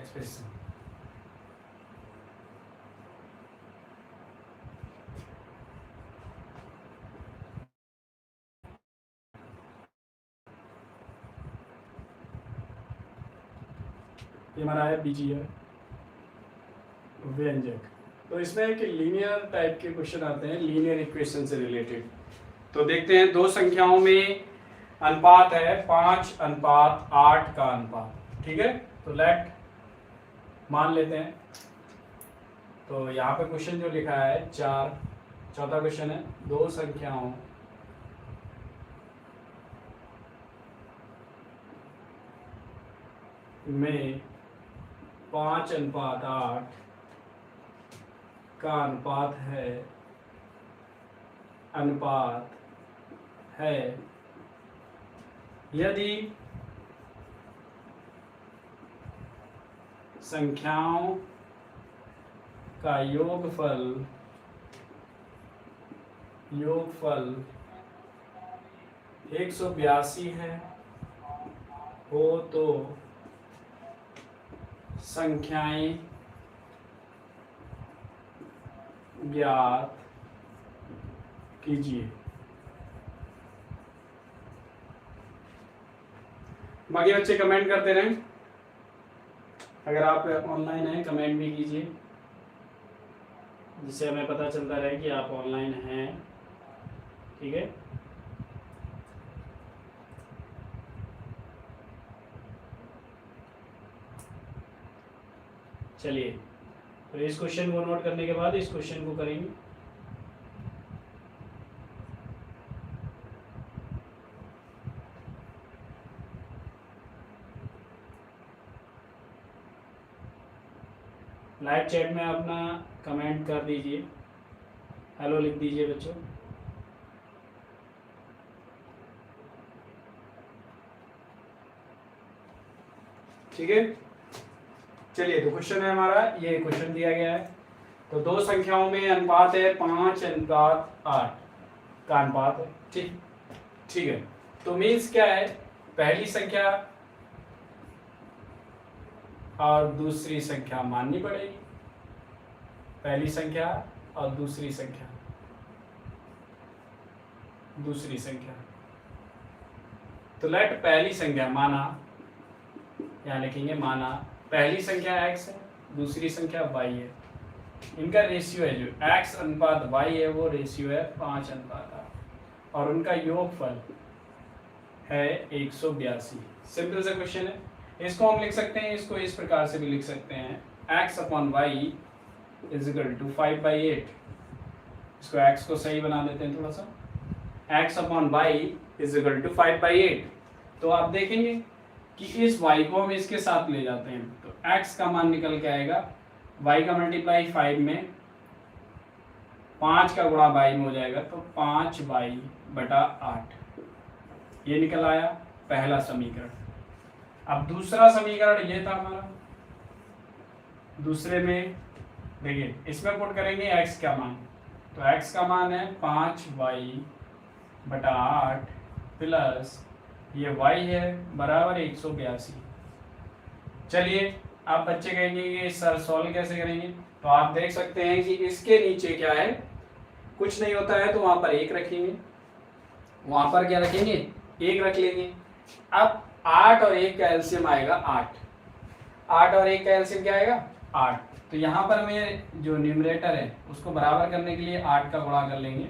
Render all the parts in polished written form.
Expression. ये हमारा है बीजीय व्यंजक। तो इसमें एक लीनियर टाइप के क्वेश्चन आते हैं, लीनियर इक्वेशन से रिलेटेड। तो देखते हैं, दो संख्याओं में अनुपात है 5:8 का अनुपात, ठीक है। तो लेट मान लेते हैं। तो यहाँ पे क्वेश्चन जो लिखा है 4, चौथा क्वेश्चन है, दो संख्याओं में 5:8 का अनुपात है यदि संख्याओं का योगफल 182 है हो तो संख्याएं ज्ञात कीजिए। बाकी बच्चे कमेंट करते रहें, अगर आप ऑनलाइन हैं कमेंट भी कीजिए, जिससे हमें पता चलता रहे कि आप ऑनलाइन हैं, ठीक है। चलिए, तो इस क्वेश्चन को नोट करने के बाद इस क्वेश्चन को करेंगे। लाइव चैट में अपना कमेंट कर दीजिए, हेलो लिख दीजिए बच्चों। ठीक है, चलिए, तो क्वेश्चन है हमारा, ये क्वेश्चन दिया गया है। तो दो संख्याओं में अनुपात है 5:8 का अनुपात है, ठीक है। तो मीन्स क्या है, पहली संख्या और दूसरी संख्या माननी पड़ेगी, पहली संख्या और दूसरी संख्या। तो लेट पहली संख्या माना, यहाँ लिखेंगे माना पहली संख्या x है, दूसरी संख्या y है। इनका रेशियो है, जो x अनुपात y है वो रेशियो है 5:8 और उनका योगफल है 182। सिंपल सा क्वेश्चन है। इसको हम लिख सकते हैं, इसको इस प्रकार से भी लिख सकते हैं, x/y = 5/8। इसको x को सही बना देते हैं थोड़ा सा, x/y = 5/8। तो आप देखेंगे कि इस y को हम इसके साथ ले जाते हैं, तो x का मान निकल के आएगा, y का मल्टीप्लाई 5 में, 5 का गुणा y में हो जाएगा, तो 5y/8 ये निकल आया पहला समीकरण। अब दूसरा समीकरण ये था हमारा, दूसरे में देखिए, इसमें पुट करेंगे x का मान, तो x का मान है 5y/8 प्लस ये y है बराबर 182। चलिए, आप बच्चे कहेंगे कि सर सॉल्व कैसे करेंगे, तो आप देख सकते हैं कि इसके नीचे क्या है, कुछ नहीं होता है तो वहां पर 1 रखेंगे, वहां पर क्या रखेंगे, 1 रख लेंगे। अब 8 और 1 का एलसीएम आएगा 8, 8 और 1 का एलसीएम क्या आएगा 8। तो यहाँ पर हमें जो न्यूमरेटर है उसको बराबर करने के लिए 8 का गुणा कर लेंगे,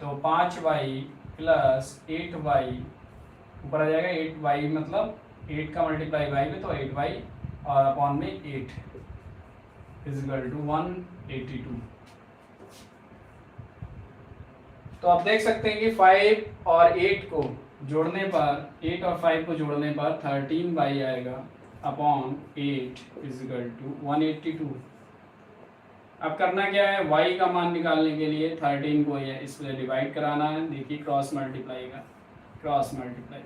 तो 5y प्लस 8y ऊपर आ जाएगा, 8y मतलब 8 का मल्टीप्लाई y में, तो 8y और अपॉन में 8 = 182। तो आप देख सकते हैं कि 5 और 8 को जोड़ने पर, 8 और 5 को जोड़ने पर 13y आएगा अपॉन 8 = 182। अब करना क्या है, y का मान निकालने के लिए 13 को इसमें डिवाइड कराना है। देखिए क्रॉस मल्टीप्लाई का, क्रॉस मल्टीप्लाई,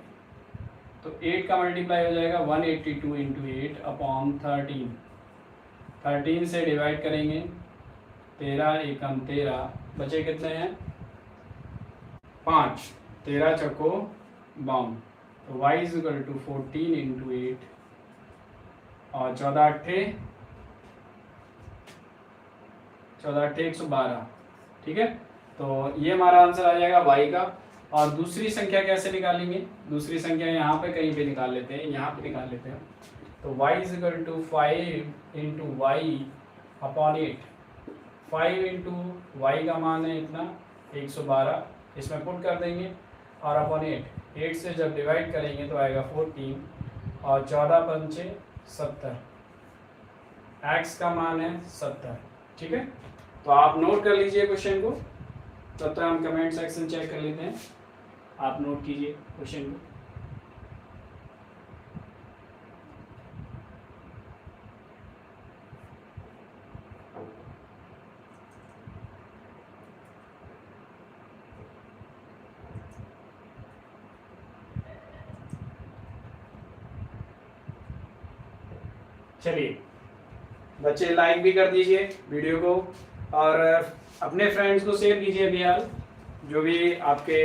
तो 8 का मल्टीप्लाई हो जाएगा 182 × 8 अपॉन 13। 13 से डिवाइड करेंगे, 13 एकम 13, बचे कितने हैं 5, 13 चौको 52, तो y = 14 × 8 और 14×8 ठीक है। तो ये हमारा आंसर आ जाएगा y का। और दूसरी संख्या कैसे निकालेंगे, दूसरी संख्या यहाँ पे कहीं पे निकाल लेते हैं, यहाँ पे निकाल लेते हैं। तो y = 5 × y/8। 5 × y का मान है इतना 112, इसमें पुट कर देंगे और अपॉन 8 से जब डिवाइड करेंगे तो आएगा 14 और 14×5 = 70। x का मान है 70, ठीक है। तो आप नोट कर लीजिए क्वेश्चन को, तब तक हम कमेंट सेक्शन चेक कर लेते हैं। आप नोट कीजिए क्वेश्चन को। चलिए बच्चे लाइक भी कर दीजिए वीडियो को और अपने फ्रेंड्स को शेयर कीजिए भी यार, जो भी आपके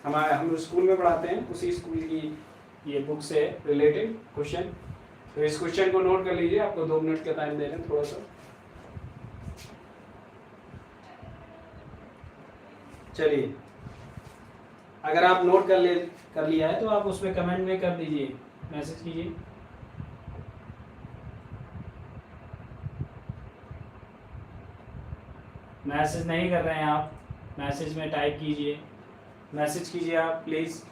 हम स्कूल में पढ़ाते हैं उसी स्कूल की ये बुक से रिलेटेड क्वेश्चन। तो इस क्वेश्चन को नोट कर लीजिए, आपको 2 मिनट का टाइम दे रहे हैं थोड़ा सा। चलिए अगर आप नोट कर लिया है तो आप उसमें कमेंट में कर दीजिए, मैसेज कीजिए। मैसेज नहीं कर रहे हैं आप, मैसेज में टाइप कीजिए, मैसेज कीजिए आप प्लीज।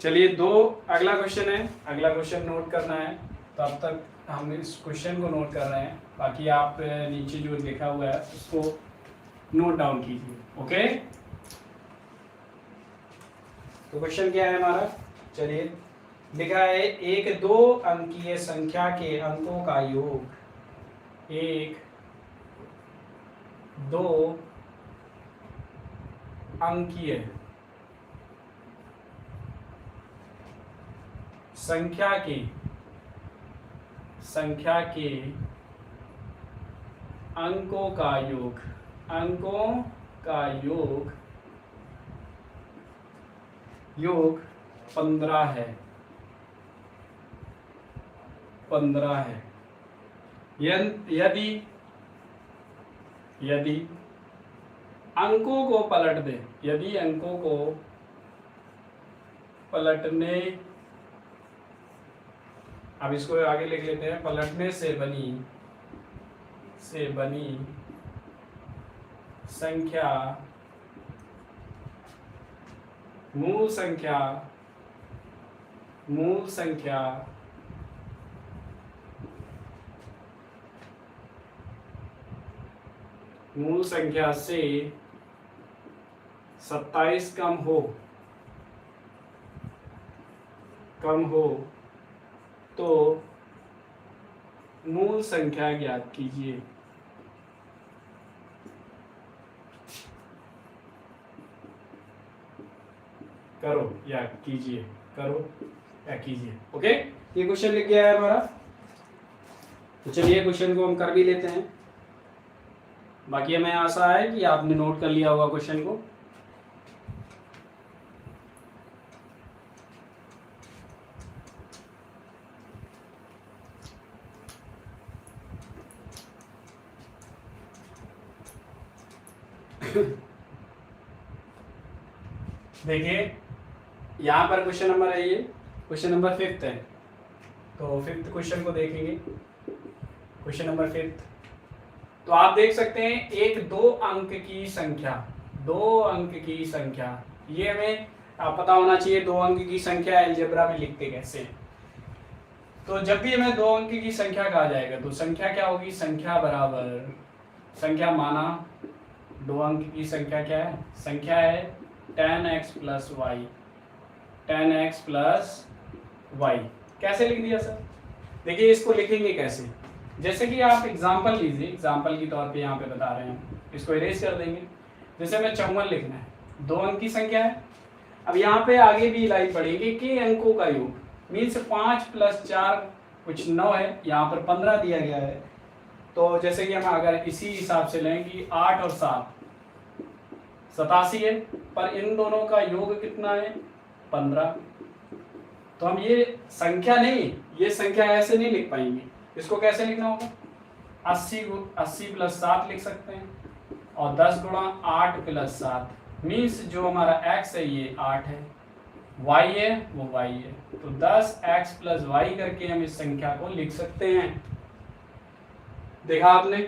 चलिए अगला क्वेश्चन है, अगला क्वेश्चन नोट करना है। तो अब तक हम इस क्वेश्चन को नोट कर रहे हैं, बाकी आप नीचे जो लिखा हुआ है उसको नोट डाउन कीजिए, ओके। तो क्वेश्चन क्या है हमारा, चलिए लिखा है एक 2 अंकीय संख्या के अंकों का योग। एक 2 अंकीय संख्या के अंकों का योग, अंकों का योग 15 है, 15 है। यदि अंकों को पलट दे, यदि अंकों को पलटने, अब इसको आगे लिख लेते हैं, पलटने से बनी संख्या मूल संख्या से 27 कम हो तो मूल संख्या ज्ञात कीजिए। करो या कीजिए, ओके। ये क्वेश्चन लिख गया है हमारा। तो चलिए क्वेश्चन को हम कर भी लेते हैं, बाकी हमें आशा है कि आपने नोट कर लिया होगा क्वेश्चन को। देखिए यहाँ पर क्वेश्चन नंबर है, ये क्वेश्चन नंबर 5 है। तो 5th क्वेश्चन को देखेंगे, क्वेश्चन नंबर 5। तो आप देख सकते हैं एक 2 अंक की संख्या, ये हमें पता होना चाहिए 2 अंक की संख्या अलजेब्रा में लिखते कैसे। तो जब भी हमें 2 अंक की संख्या कहा जाएगा तो संख्या क्या होगी, संख्या माना 2 अंक की संख्या क्या है, संख्या है 10x प्लस y। कैसे लिख दिया सर, देखिए इसको लिखेंगे कैसे, जैसे कि आप एग्जांपल लीजिए, एग्जांपल के तौर पे यहाँ पे बता रहे हैं, इसको इरेज कर देंगे। जैसे हमें 54 लिखना है, 2 अंक की संख्या है। अब यहाँ पे आगे भी लाइन पढ़ेंगे कि अंकों का योग मीन्स 5 + 4 कुछ 9 है, यहाँ पर 15 दिया गया है। तो जैसे कि हम अगर इसी हिसाब से लें कि 8 और 7 87 है, पर इन दोनों का योग कितना है 15। तो हम ये संख्या नहीं, ये संख्या ऐसे नहीं लिख पाएंगे, इसको कैसे लिखना होगा 80 प्लस 7 लिख सकते हैं, और 10 गुणा 8 प्लस 7 मीन्स जो हमारा x है ये 8 है, y है वो y है, तो 10x प्लस y करके हम इस संख्या को लिख सकते हैं। देखा आपने,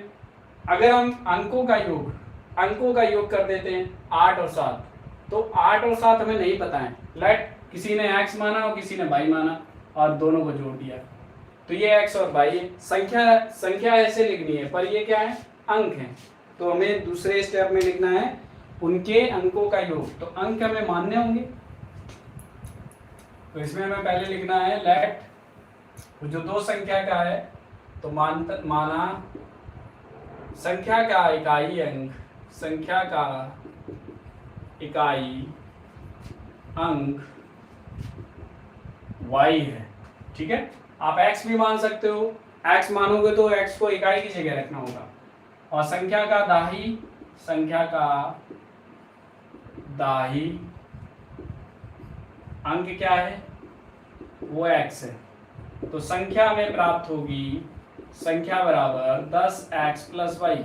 अगर हम अंकों का योग कर देते हैं 8 और 7, तो 8 और 7 हमें नहीं पता है, लेट किसी ने x माना और किसी ने y माना और दोनों को जोड़ दिया, तो ये x और y है। संख्या ऐसे लिखनी है, पर ये क्या है अंक है, तो हमें दूसरे स्टेप में लिखना है उनके अंकों का योग, तो अंक हमें मानने होंगे। तो इसमें हमें पहले लिखना है लेट जो दो संख्या का है, तो माना संख्या का इकाई अंक, संख्या का इकाई अंक y है, ठीक है। आप x भी मान सकते हो, x मानोगे तो x को इकाई की जगह रखना होगा, और संख्या का दाही अंक क्या है वो x है, तो संख्या में प्राप्त होगी संख्या बराबर 10x प्लस वाई।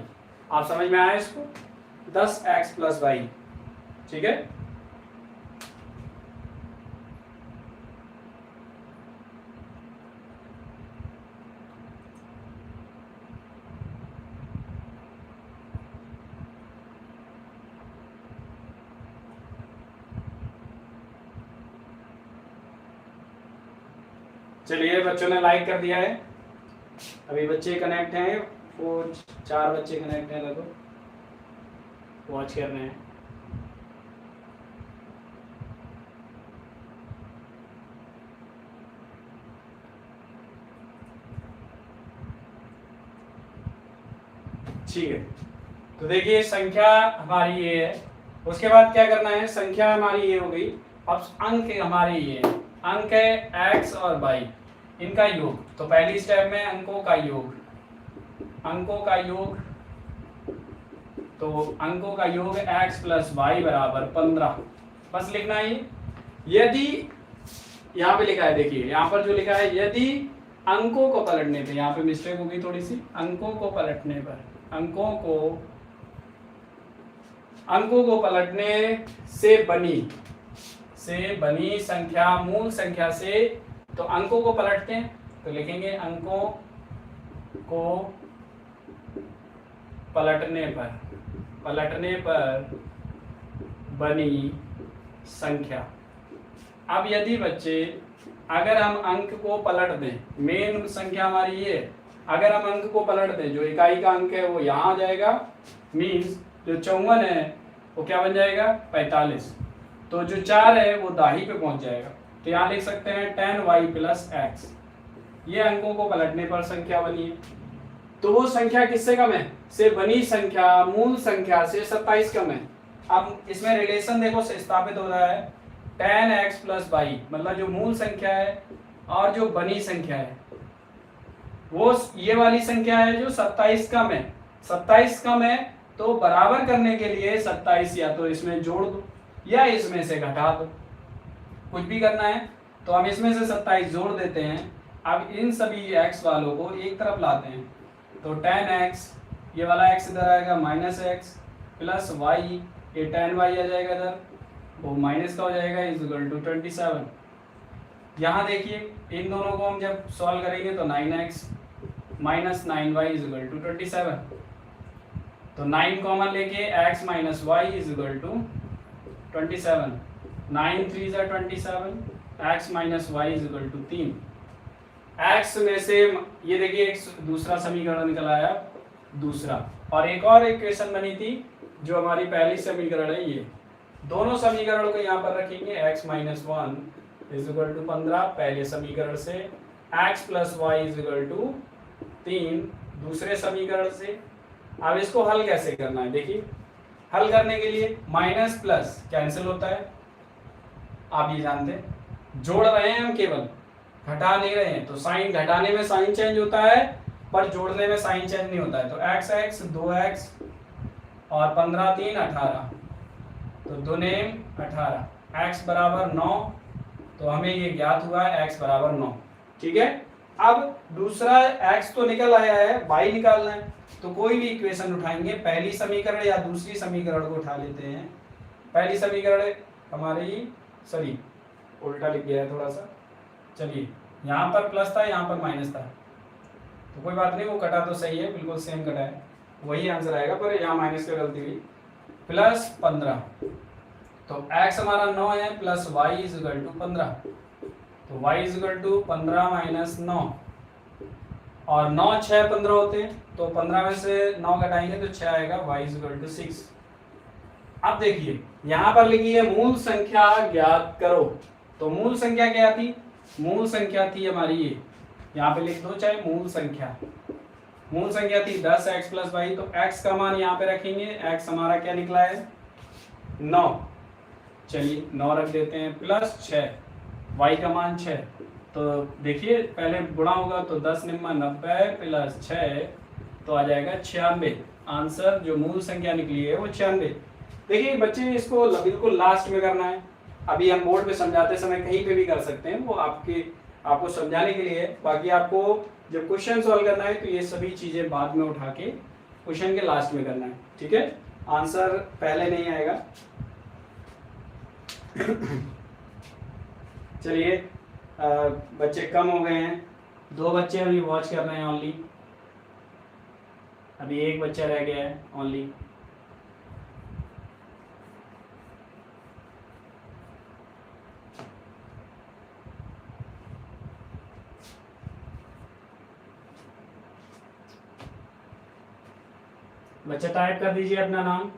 आप समझ में आया इसको, 10x प्लस वाई, ठीक है। चलिए बच्चों ने लाइक कर दिया है, अभी बच्चे कनेक्ट हैं, 4 बच्चे कनेक्ट हैं, लगभग वॉच कर रहे हैं। ठीक है, तो देखिए संख्या हमारी ये है, उसके बाद क्या करना है, संख्या हमारी ये हो गई, अब अंक हमारे ये है, अंक है x और y, इनका योग। तो पहली स्टेप में अंकों का योग, तो अंकों का योग x प्लस वाई बराबर 15, बस लिखना है। यदि यहाँ पे लिखा है, देखिए यहाँ पर जो लिखा है, यदि अंकों को पलटने पे, यहाँ पे मिस्टेक होगी थोड़ी सी, अंकों को पलटने से बनी संख्या मूल संख्या से, तो अंकों को पलटते हैं तो लिखेंगे अंकों को पलटने पर बनी संख्या। अब यदि बच्चे अगर हम अंक को पलट दें, मेन संख्या हमारी ये, अगर हम अंक को पलट दें, जो इकाई का अंक है वो यहाँ आ जाएगा, मीन्स जो 54 है वो क्या बन जाएगा 45, तो जो 4 है वो दाही पे पहुंच जाएगा, तो यहाँ लिख सकते हैं 10y प्लस x, ये अंकों को पलटने पर संख्या बनी है। तो वो संख्या किससे कम है, से बनी संख्या मूल संख्या से 27 कम है। अब इसमें रिलेशन देखो स्थापित हो रहा है, 10x प्लस y, मतलब जो मूल संख्या है और जो बनी संख्या है वो ये वाली संख्या है जो 27 कम है, 27 कम है, तो बराबर करने के लिए 27 या तो इसमें जोड़ दो या इसमें से घटा दो, कुछ भी करना है। तो हम इसमें से 27 जोड़ देते हैं। अब इन सभी x वालों को एक तरफ लाते हैं, तो 10x, ये वाला x इधर आएगा माइनस x प्लस y, ये 10y आ जाएगा इधर, वो माइनस का हो जाएगा, इज इक्वल टू 27। यहाँ देखिए इन दोनों को हम जब सॉल्व करेंगे तो 9x minus 9y is equal to 27, तो 9 कॉमन लेके x minus y is equal to 27, 9 3 जा 27, x minus y is equal to 3। x में से ये देखिए एक दूसरा समीकरण निकल आया, दूसरा, और एक और इक्वेशन बनी थी जो हमारी पहली समीकरण है, ये दोनों समीकरणों को यहाँ पर रखेंगे, x minus 1 is equal to 15 पहले समीकरण से, x plus y is equal to 3 दूसरे समीकरण से। अब इसको हल कैसे करना है, देखिए हल करने के लिए माइनस प्लस कैंसिल होता है, आप ये जानते हैं, जोड़ रहे हैं हम, केवल घटा नहीं रहे हैं, तो साइन घटाने में साइन चेंज होता है पर जोड़ने में साइन चेंज नहीं होता है, तो x 2x और 15 3 18, तो दुनेम 18, x बराबर 9, तो हमें ये ज्ञात हुआ है x बराबर 9। ठीक है, अब दूसरा x तो निकल आया है, y निकालना है। तो कोई भी इक्वेशन उठाएंगे, पहली समीकरण या दूसरी समीकरण को उठा लेते हैं। पहली समीकरण हमारी, सॉरी उल्टा लिख गया है थोड़ा सा, चलिए यहाँ पर प्लस था, यहाँ पर माइनस था, तो कोई बात नहीं, वो कटा तो सही है, बिल्कुल सेम कटा है, वही आंसर आएगा, पर यहाँ माइनस की गलती हुई। प्लस 15, तो x हमारा 9 है, plus y is equal to 15, तो y is equal to 15 minus 9, और 9 6 15 होते हैं, तो 15 में से 9 घटाएंगे तो 6 आएगा, y इज इक्वल टू 6। अब देखिए यहाँ पर लिखी है मूल संख्या ज्ञात करो, तो मूल संख्या क्या थी? मूल संख्या थी हमारी ये, यहाँ पे लिख दो चाहे मूल संख्या, मूल संख्या थी 10x प्लस वाई, तो x का मान यहाँ पे रखेंगे, x हमारा क्या निकला है 9, चलिए 9 रख देते हैं, प्लस 6, y का मान 6, तो देखिए पहले गुणा होगा तो 10 निम्मा 90 प्लस 6, तो आ जाएगा 96। आंसर जो मूल संख्या निकली है वो 96। देखिए बच्चे इसको बिल्कुल लास्ट में करना है, अभी हम बोर्ड पे समझाते समय कहीं पे भी कर सकते हैं, वो आपको समझाने के लिए है। बाकी आपको जब क्वेश्चन सॉल्व करना है तो ये सभी चीजें बाद में उठा के क्वेश्चन के लास्ट में करना है, ठीक है, आंसर पहले नहीं आएगा। चलिए बच्चे कम हो गए हैं, 2 बच्चे अभी वॉच कर रहे हैं ओनली, अभी 1 बच्चा रह गया है ओनली। बच्चा टाइप कर दीजिए अपना नाम,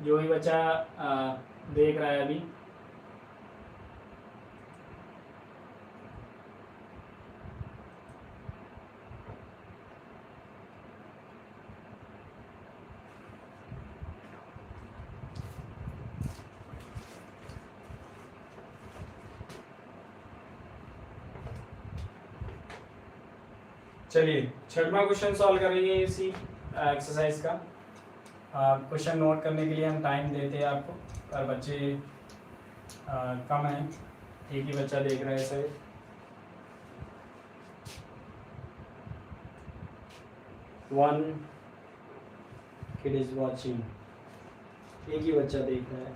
जो भी बच्चा देख रहा है अभी। चलिए 6वां क्वेश्चन सॉल्व करेंगे इसी एक्सरसाइज का। क्वेश्चन नोट करने के लिए हम टाइम देते हैं आपको, पर बच्चे कम हैं, एक ही बच्चा देख रहा है sir. One kid is watching, एक ही बच्चा देख रहा है।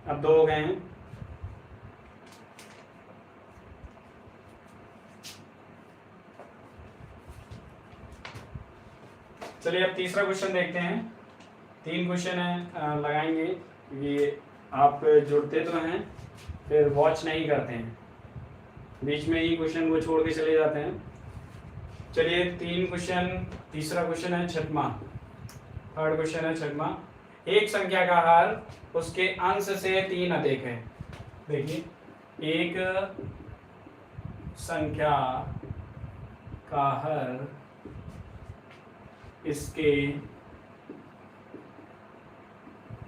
अब 2 हो गए हैं। चलिए अब तीसरा क्वेश्चन देखते हैं। 3 क्वेश्चन है लगाएंगे, क्योंकि आप जुड़ते तो हैं फिर वॉच नहीं करते हैं, बीच में ही क्वेश्चन को छोड़ के चले जाते हैं। चलिए 3 क्वेश्चन, तीसरा क्वेश्चन है 6वां, थर्ड क्वेश्चन है 6वां। एक संख्या का हर उसके अंश से 3 अधिक है। देखिए एक संख्या का हर इसके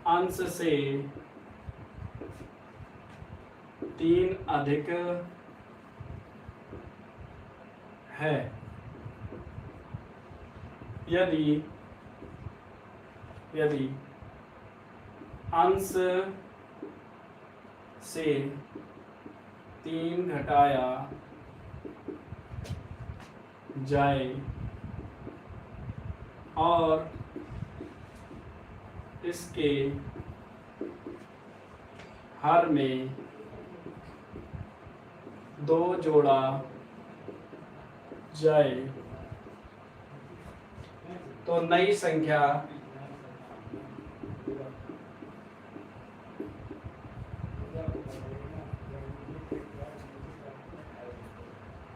अंश से 3 अधिक है यदि अंश से 3 घटाया जाए और इसके हर में 2 जोड़ा जाए तो नई संख्या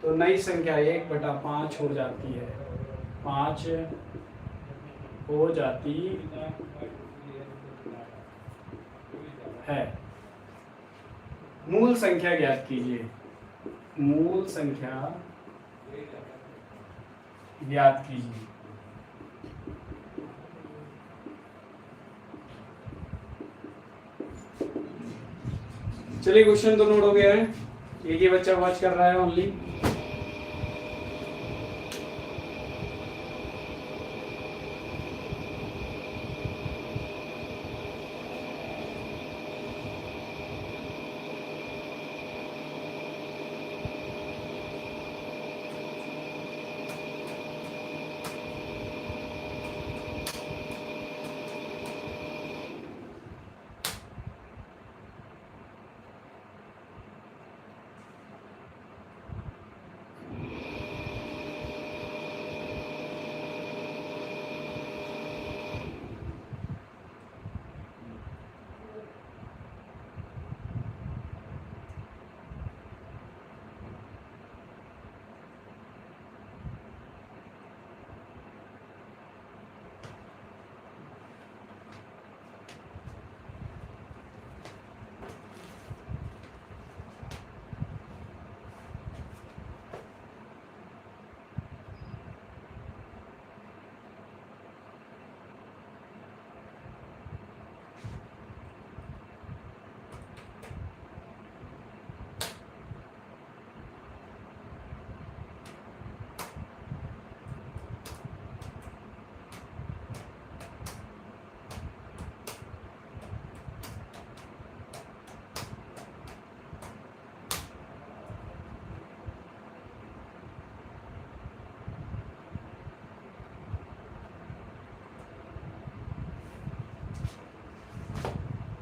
तो नई संख्या 1/5 हो जाती है, 5 हो जाती है। मूल संख्या ज्ञात कीजिए, मूल संख्या ज्ञात कीजिए। चलिए क्वेश्चन तो नोट हो गया है, एक ही बच्चा वॉच कर रहा है ओनली।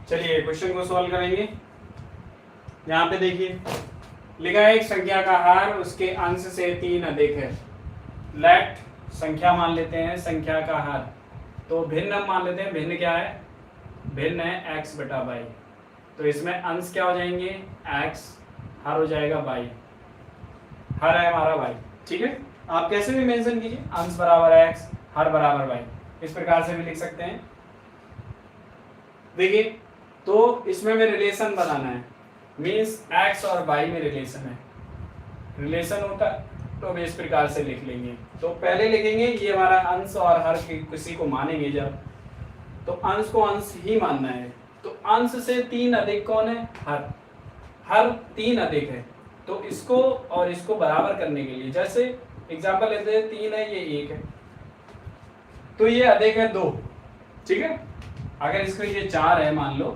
चलिए क्वेश्चन को सॉल्व करेंगे। यहाँ पे देखिए लिखा है एक संख्या का हर उसके अंश से 3 अधिक है। लेट संख्या मान लेते हैं, संख्या का हर, तो भिन्न हम मान लेते हैं। भिन्न क्या है? भिन्न है x/y। तो इसमें अंश क्या हो जाएंगे? x, हर हो जाएगा y। हर है हमारा y, ठीक है। आप कैसे भी मेंशन कीजिए, अंश बराबर है x, हर बराबर y, इस प्रकार से भी लिख सकते हैं। देखिए तो इसमें में रिलेशन बनाना है, मीन्स x और y में रिलेशन है। रिलेशन होता तो हम इस प्रकार से लिख लेंगे। तो पहले लिखेंगे ये हमारा अंश और हर किसी को मानेंगे जब, तो अंश को अंश ही मानना है। तो अंश से 3 अधिक कौन है? हर। हर 3 अधिक है, तो इसको और इसको बराबर करने के लिए, जैसे एग्जांपल लेते हैं 3 है, ये 1 है, तो ये अधिक है 2, ठीक है। अगर इसको ये 4 है मान लो,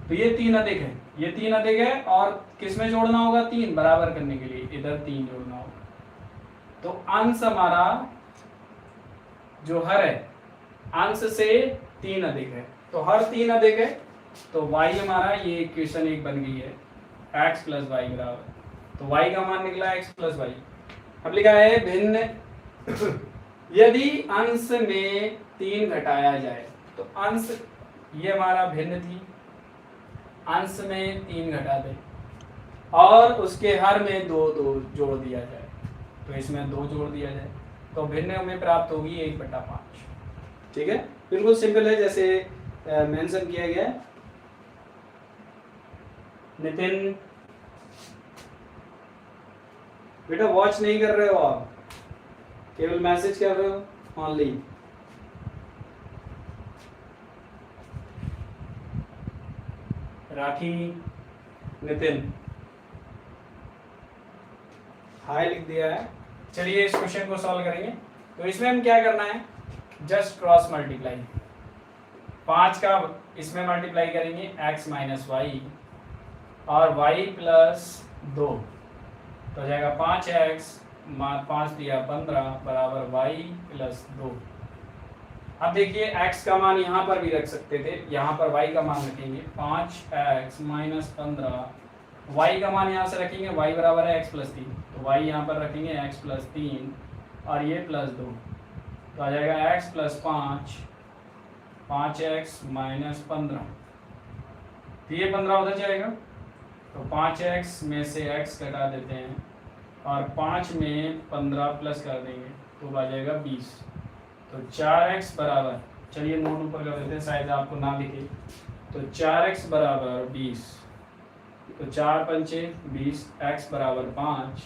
तो ये 3 अधिक है, ये 3 अधिक है, और किस में जोड़ना होगा? 3 बराबर करने के लिए इधर 3 जोड़ना होगा। तो अंश हमारा जो हर है, अंश से 3 अधिक है, तो हर 3 अधिक है, तो y हमारा, ये इक्वेशन 1 बन गई है, x + y बराबर, तो y का मान निकला x + y। अब लिखा है भिन्न यदि अंश में 3 घटाया जाए, तो अंश ये हमारा भिन्न थी, अंश में 3 घटा दे और उसके हर में 2 जोड़ दिया जाए, तो इसमें 2 जोड़ दिया जाए, तो भिन्न हमें प्राप्त होगी 1/5, ठीक है। बिल्कुल सिंपल है, जैसे मेंशन किया गया है। नितिन बेटा वॉच नहीं कर रहे हो आप, केवल मैसेज कर रहे हो ऑनली। राखी, नितिन, हाय लिख दिया है। चलिए इस क्वेश्चन को सॉल्व करेंगे। तो इसमें हम क्या करना है? जस्ट क्रॉस मल्टीप्लाई, 5 का इसमें मल्टीप्लाई करेंगे x - y और y + 2, तो हो जाएगा 5x, 5 दिया 15 बराबर y + 2। अब देखिए x का मान यहाँ पर भी रख सकते थे, यहाँ पर y का मान रखेंगे 5x - 15, y का मान यहाँ से रखेंगे, y बराबर है x + 3, तो y यहाँ पर रखेंगे x + 3 और ये +2, तो आ जाएगा x + 5, 5x - 15, तो ये 15 उधर जाएगा, तो 5x में से x घटा देते हैं और 5 में 15 प्लस कर देंगे तो आ जाएगा 20। तो 4x बराबर, चलिए नोट ऊपर कर देते हैं शायद आपको ना दिखे। तो 4x बराबर 20, तो 4 पंचे 20, x बराबर 5।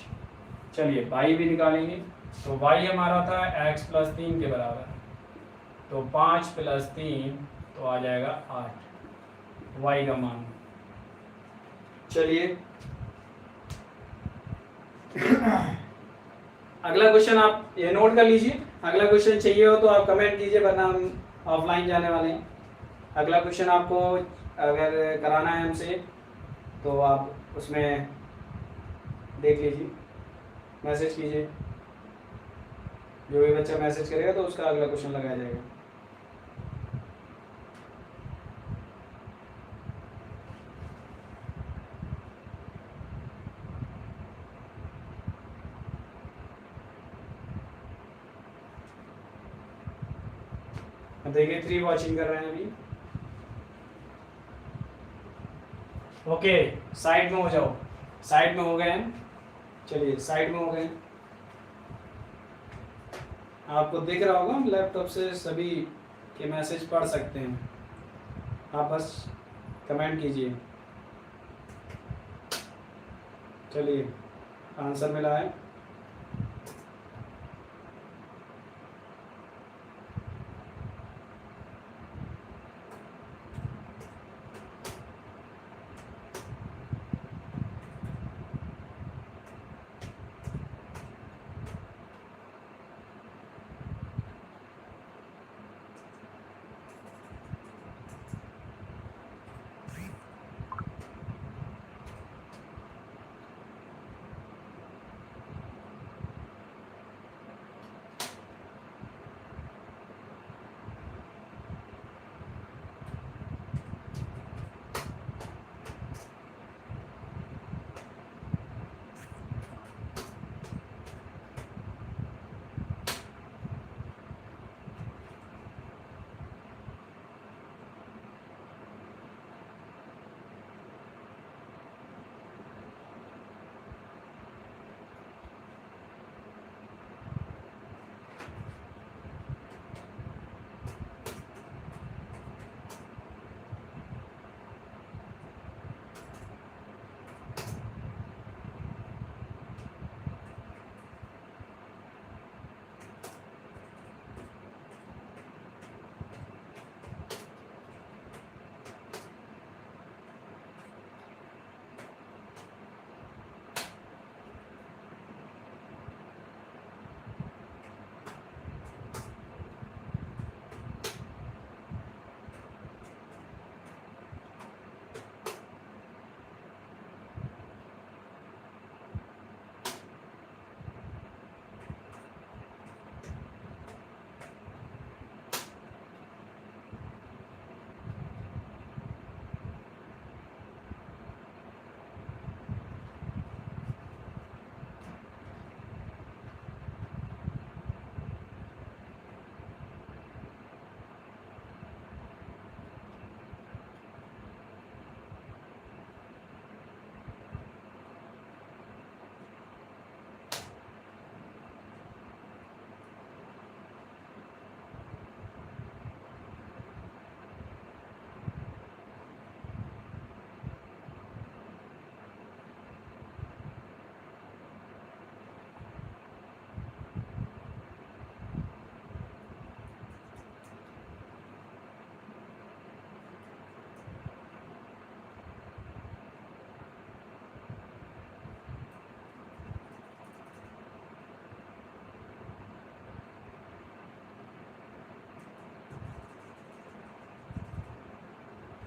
चलिए y भी निकालेंगे। तो y हमारा था x प्लस 3 के बराबर, तो 5 प्लस 3 तो आ जाएगा 8 y का मान। चलिए अगला क्वेश्चन आप ये नोट कर लीजिए। अगला क्वेश्चन चाहिए हो तो आप कमेंट कीजिए, वरना हम ऑफलाइन जाने वाले हैं। अगला क्वेश्चन आपको अगर कराना है हमसे तो आप उसमें देख लीजिए, मैसेज कीजिए। जो भी बच्चा मैसेज करेगा तो उसका अगला क्वेश्चन लगाया जाएगा। देखिए 3 वॉचिंग कर रहे हैं अभी। ओके साइड में हो जाओ, साइड में हो गए हैं। चलिए साइड में हो गए। आपको दिख रहा होगा लैपटॉप से सभी के मैसेज पढ़ सकते हैं, आप बस कमेंट कीजिए। चलिए आंसर मिला है।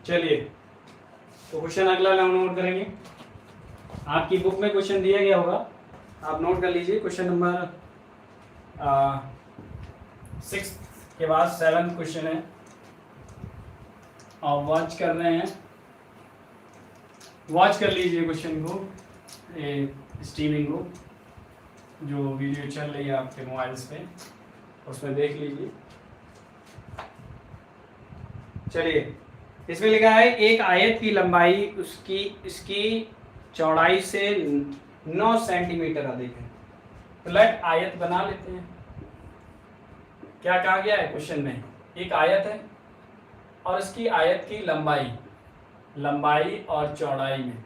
चलिए तो क्वेश्चन अगला नोट करेंगे। आपकी बुक में क्वेश्चन दिया गया होगा, आप नोट कर लीजिए। क्वेश्चन नंबर 6 के बाद 7 क्वेश्चन है। आप वॉच कर रहे हैं, वॉच कर लीजिए क्वेश्चन को, स्ट्रीमिंग को, जो वीडियो चल रही है आपके मोबाइल्स पे उसमें देख लीजिए। चलिए इसमें लिखा है एक आयत की लंबाई इसकी चौड़ाई से 9 सेंटीमीटर अधिक है। तो लेट आयत बना लेते हैं। क्या कहा गया है क्वेश्चन में, एक आयत है और इसकी आयत की लंबाई और चौड़ाई में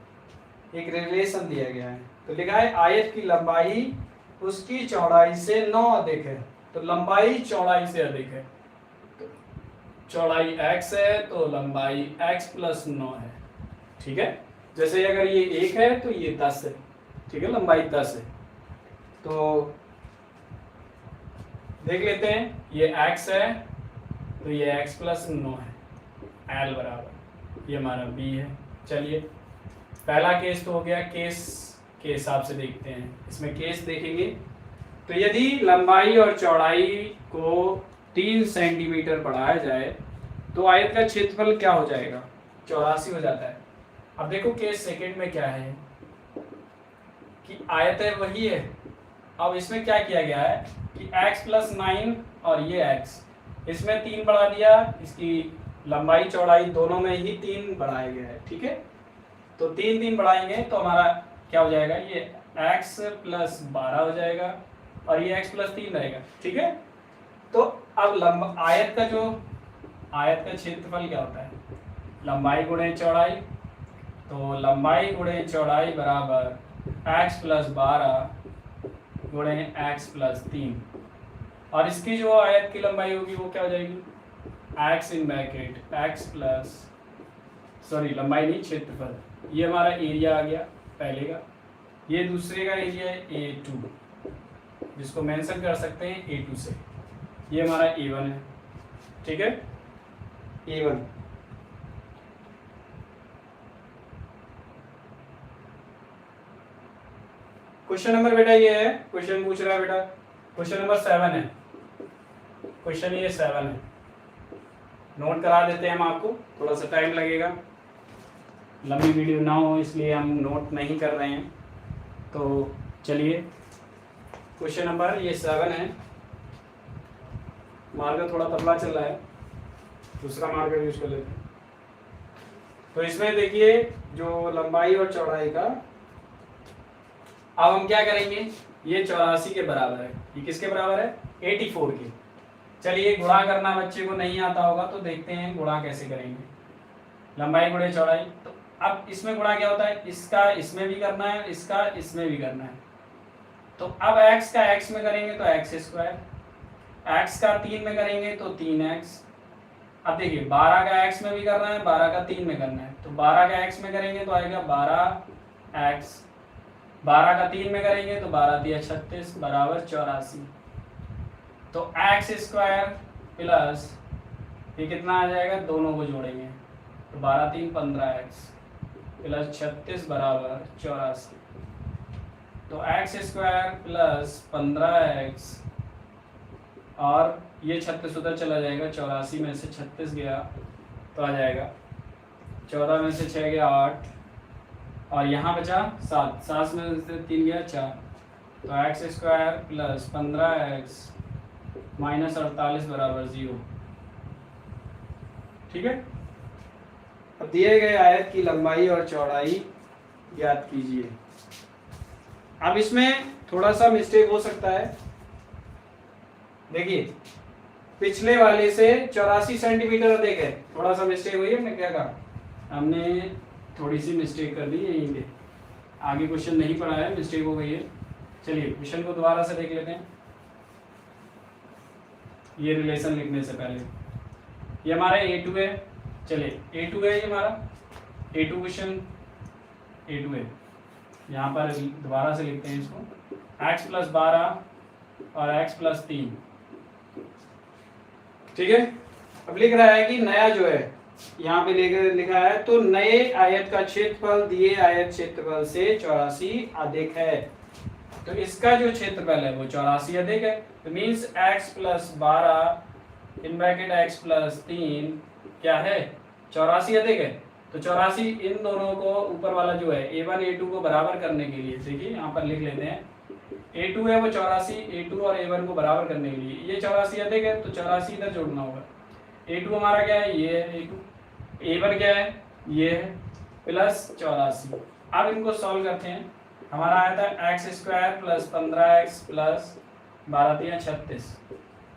एक रिलेशन दिया गया है। तो लिखा है आयत की लंबाई उसकी चौड़ाई से 9 अधिक है। तो लंबाई चौड़ाई से अधिक है, तो चौड़ाई x है तो लंबाई x प्लस 9 है। ठीक है, जैसे अगर ये 1 है तो ये 10 है। ठीक है, लंबाई 10 है। तो देख लेते हैं, ये x है तो ये x प्लस 9 है, l बराबर, ये हमारा b है। चलिए पहला केस तो हो गया, केस के हिसाब से देखते हैं। इसमें केस देखेंगे तो यदि लंबाई और चौड़ाई को 3 सेंटीमीटर बढ़ाया जाए तो आयत का क्षेत्रफल क्या हो जाएगा, 84 हो जाता है। अब देखो केस सेकंड में क्या है कि आयत है वही है। अब इसमें क्या किया गया है कि x प्लस 9 और ये x, इसमें 3 बढ़ा दिया, इसकी लंबाई चौड़ाई दोनों में ही 3 बढ़ाया गया है। ठीक है, तो 3 बढ़ाएंगे तो हमारा क्या हो जाएगा, ये x प्लस 12 हो जाएगा और ये x प्लस 3 रहेगा। ठीक है, तो अब आयत का क्षेत्रफल क्या होता है, लंबाई गुणे चौड़ाई। तो लंबाई गुणे चौड़ाई बराबर x प्लस 12 गुणे x प्लस 3, और इसकी जो आयत की लंबाई होगी वो क्या हो जाएगी, x in bracket x plus, sorry लंबाई नहीं क्षेत्रफल, ये हमारा एरिया आ गया पहले का, ये दूसरे का एरिया है A2, जिसको मेंशन कर सकते हैं A2 से, ये हमारा A1 है। ठीक है, A1। क्वेश्चन नंबर बेटा ये है, क्वेश्चन पूछ रहा है बेटा, क्वेश्चन नंबर 7 है, क्वेश्चन ये 7 है। नोट करा देते हैं हम आपको, थोड़ा सा टाइम लगेगा, लंबी वीडियो ना हो इसलिए हम नोट नहीं कर रहे हैं। तो चलिए क्वेश्चन नंबर ये 7 है। मार्कर थोड़ा पतला चल रहा है, दूसरा मार्कर यूज कर लेते हैं। तो इसमें देखिए जो लंबाई और चौड़ाई का, अब हम क्या करेंगे, ये 84 के बराबर है, ये किसके बराबर है, 84 के। चलिए गुणा करना बच्चे को नहीं आता होगा तो देखते हैं गुणा कैसे करेंगे, लंबाई गुणे चौड़ाई। तो अब इसमें गुणा क्या होता है, इसका इसमें भी करना है, इसका इसमें भी करना है। तो अब x का x में करेंगे तो x स्क्वायर, x का 3 में करेंगे तो 3x। अब देखिए 12 का x में भी करना है, 12 का 3 में करना है, तो 12 का x में करेंगे तो आएगा 12x, 12 का 3 में करेंगे तो 12 3 36 बराबर 84। तो x स्क्वायर प्लस ये कितना आ जाएगा, दोनों को जोड़ेंगे तो 12 3 15x प्लस 36 बराबर 84। तो x स्क्वायर प्लस 15x और ये 36 उधर चला जाएगा, 84 में से 36 गया तो आ जाएगा 14 में से 6 गया 8 और यहाँ बचा 7, 7 में से 3 गया 4। तो x square plus 15x minus 48 बराबर 0। ठीक है, अब दिए गए आयत की लंबाई और चौड़ाई ज्ञात कीजिए। अब इसमें थोड़ा सा मिस्टेक हो सकता है, देखिए पिछले वाले से 84 सेंटीमीटर अधिक है, थोड़ा सा मिस्टेक हुई है। हमने क्या कहा, हमने थोड़ी सी मिस्टेक कर दी यहीं पे, आगे क्वेश्चन नहीं पढ़ा है, मिस्टेक हो गई है। चलिए क्वेश्चन को दोबारा से देख लेते हैं, ये रिलेशन लिखने से पहले ये हमारा A2 है। चलिए A2 है, ये हमारा A2 क्वेश्चन A2 है। यहाँ पर दोबारा से लिखते हैं इसको, x प्लस 12 और x प्लस 3। ठीक है, अब लिख रहा है कि नया जो है यहाँ पे लिखा है, तो नए आयत का क्षेत्रफल दिए आयत क्षेत्रफल से 84 अधिक है। तो इसका जो क्षेत्रफल है वो 84 अधिक है। तो means x plus 12 in bracket x plus 3 क्या है, 84 अधिक है। तो 84 इन दोनों को ऊपर वाला जो है A1 A2 को बराबर करने के लिए, देखिए यहाँ पर लिख लेते हैं, A2 है वो 84, A2 और A1 को बराबर करने के लिए ये 84 अधिक है तो 84 इधर जोड़ना होगा। A2 हमारा क्या है, ये है A2, A1 क्या है, ये है प्लस 84। अब इनको सॉल्व करते हैं हमारा आया था x square plus 15x plus 12 × 36।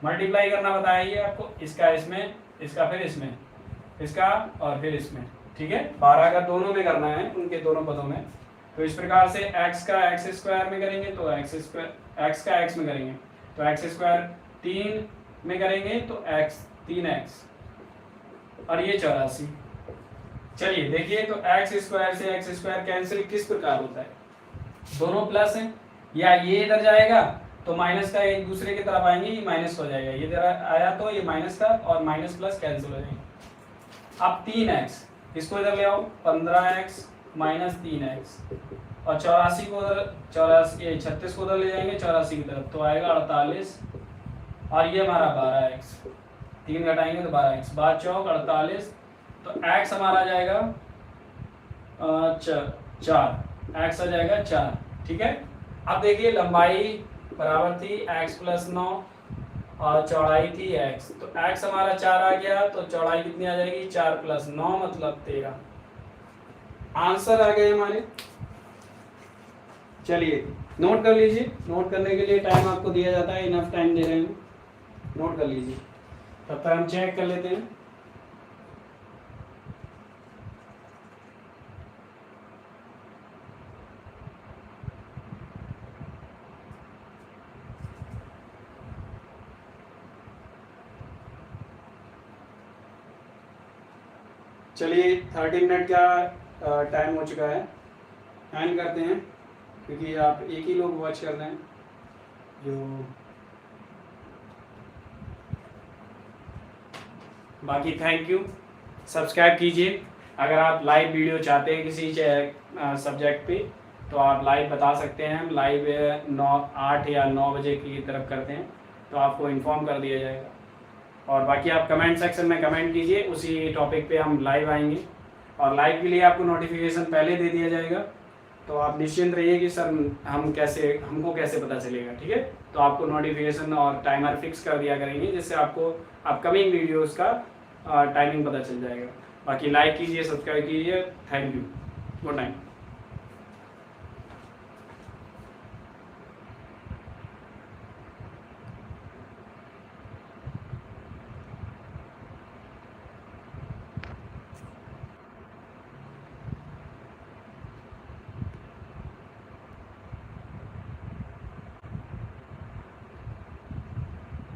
Multiply करना बताया ये आपको, इसका इसमें, इसका फिर इसमें, इसका और फिर इसमें, ठीक है। 12 का दोनों में करना है, उनके दोनों पदों में। तो इस प्रकार से x का x स्क्वायर में करेंगे तो x स्क्वायर, x का x में करेंगे तो x स्क्वायर 3 में करेंगे तो x 3x और ये 84। चलिए देखिए, तो x स्क्वायर से x स्क्वायर कैंसिल किस प्रकार होता है, दोनों प्लस हैं, या ये इधर जाएगा तो माइनस का एक दूसरे की तरफ आएंगे, ये माइनस हो जाएगा, ये इधर आया तो ये माइनस का और माइनस प्लस कैंसिल हो जाएंगे। अब 3x इसको इधर ले आओ, 15x माइनस 3x और 84 को उधर, 36 को उधर ले जाएंगे 84 की तरफ, तो आएगा 48 और ये हमारा 12x, 3 घटाएंगे तो 12x, 12 चौक 48, तो x हमारा आ जाएगा 4, x आ जाएगा 4, ठीक है। अब देखिए लंबाई बराबर थी x प्लस 9 और चौड़ाई थी x, तो x हमारा 4 आ गया, तो चौड़ाई कितनी आ जाएगी, 4 प्लस 9 मतलब 13। आंसर आ गए हमारे। चलिए नोट कर लीजिए, नोट करने के लिए टाइम आपको दिया जाता है, इनफ टाइम दे रहे हैं, नोट कर लीजिए, तब तक हम चेक कर लेते हैं। चलिए 30 मिनट का टाइम हो चुका है, एंड करते हैं, क्योंकि आप एक ही लोग वॉच कर रहे हैं जो, बाकी थैंक यू, सब्सक्राइब कीजिए। अगर आप लाइव वीडियो चाहते हैं किसी सब्जेक्ट पे तो आप लाइव बता सकते हैं, हम लाइव 8 या 9 बजे की तरफ करते हैं, तो आपको इन्फॉर्म कर दिया जाएगा। और बाकी आप कमेंट सेक्शन में कमेंट कीजिए, उसी टॉपिक पे हम लाइव आएंगे, और लाइव के लिए आपको नोटिफिकेशन पहले दे दिया जाएगा, तो आप निश्चिंत रहिए कि सर हमको कैसे पता चलेगा, ठीक है। तो आपको नोटिफिकेशन और टाइमर फिक्स कर दिया करेंगे, जिससे आपको अपकमिंग वीडियोस का टाइमिंग पता चल जाएगा। बाकी लाइक कीजिए, सब्सक्राइब कीजिए, थैंक यू, गुड नाइट।